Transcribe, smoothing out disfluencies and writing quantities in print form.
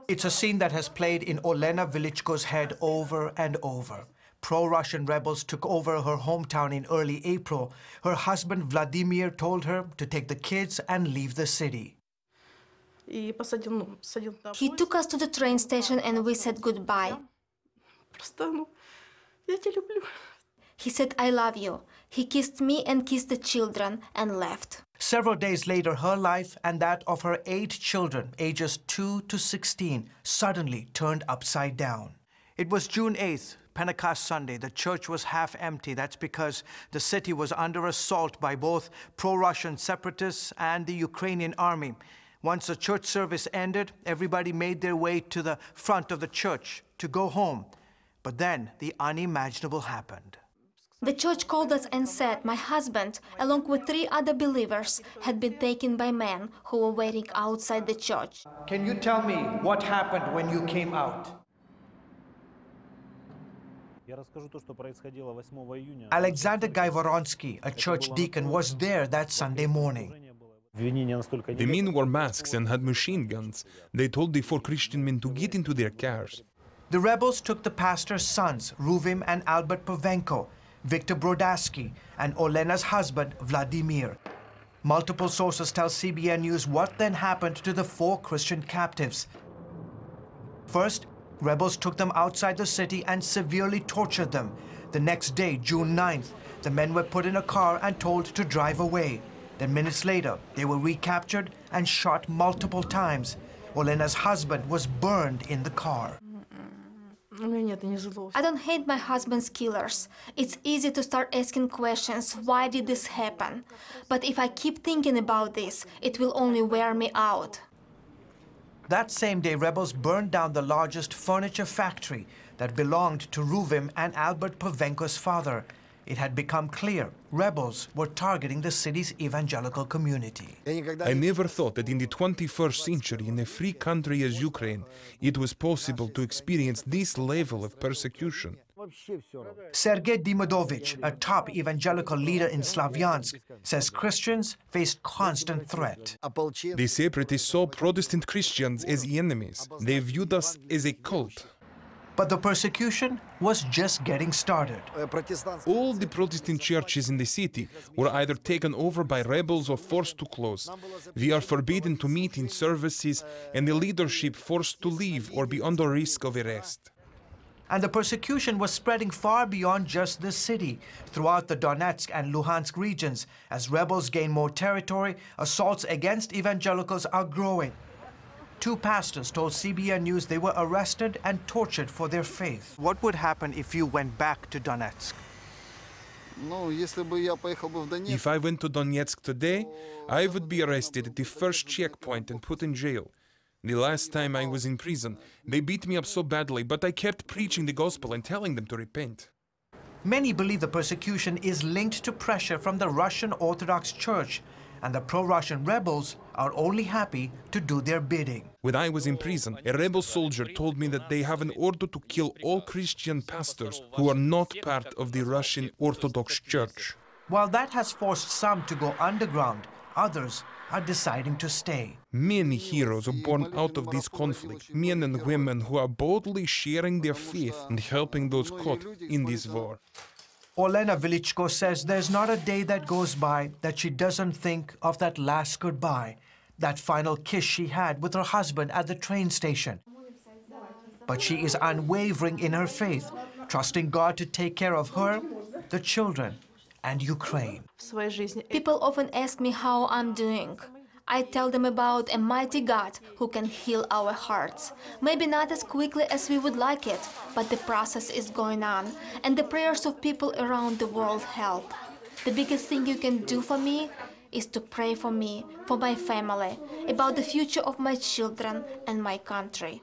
It's a scene that has played in Elena Velichko's head over and over. Pro-Russian rebels took over her hometown in early April. Her husband Vladimir told her to take the kids and leave the city. He took us to the train station and we said goodbye. He said, "I love you." He kissed me and kissed the children and left. Several days later, her life and that of her 8 children, ages 2 to 16, suddenly turned upside down. It was June 8th, Pentecost Sunday. The church was half empty. That's because the city was under assault by both pro-Russian separatists and the Ukrainian army. Once the church service ended, everybody made their way to the front of the church to go home. But then the unimaginable happened. The church called us and said my husband, along with 3 other believers, had been taken by men who were waiting outside the church. Can you tell me what happened when you came out? Alexander Gaivoronsky, a church deacon, was there that Sunday morning. The men wore masks and had machine guns. They told the 4 Christian men to get into their cars. The rebels took the pastor's sons, Ruvim and Albert Pavenko, Victor Brodatsky, and Olena's husband, Vladimir. Multiple sources tell CBN News what then happened to the 4 Christian captives. First, rebels took them outside the city and severely tortured them. The next day, June 9th, the men were put in a car and told to drive away. Then minutes later, they were recaptured and shot multiple times. Olena's husband was burned in the car. I don't hate my husband's killers. It's easy to start asking questions, why did this happen? But if I keep thinking about this, it will only wear me out. That same day, rebels burned down the largest furniture factory that belonged to Ruvim and Albert Pavenko's father. It had become clear rebels were targeting the city's evangelical community. I never thought that in the 21st century, in a free country as Ukraine, it was possible to experience this level of persecution. Sergei Dimidovich, a top evangelical leader in Slavyansk, says Christians faced constant threat. The separatists saw Protestant Christians as enemies. They viewed us as a cult. But the persecution was just getting started. All the Protestant churches in the city were either taken over by rebels or forced to close. We are forbidden to meet in services, and the leadership forced to leave or be under risk of arrest. And the persecution was spreading far beyond just the city. Throughout the Donetsk and Luhansk regions, as rebels gain more territory, assaults against evangelicals are growing. 2 pastors told CBN News they were arrested and tortured for their faith. What would happen if you went back to Donetsk? If I went to Donetsk today, I would be arrested at the first checkpoint and put in jail. The last time I was in prison, they beat me up so badly, but I kept preaching the gospel and telling them to repent. Many believe the persecution is linked to pressure from the Russian Orthodox Church, and the pro-Russian rebels are only happy to do their bidding. When I was in prison, a rebel soldier told me that they have an order to kill all Christian pastors who are not part of the Russian Orthodox Church. While that has forced some to go underground, others are deciding to stay. Many heroes are born out of this conflict, men and women who are boldly sharing their faith and helping those caught in this war. Elena Velichko says there's not a day that goes by that she doesn't think of that last goodbye, that final kiss she had with her husband at the train station. But she is unwavering in her faith, trusting God to take care of her, the children, and Ukraine. People often ask me how I'm doing. I tell them about a mighty God who can heal our hearts. Maybe not as quickly as we would like it, but the process is going on, and the prayers of people around the world help. The biggest thing you can do for me is to pray for me, for my family, about the future of my children and my country.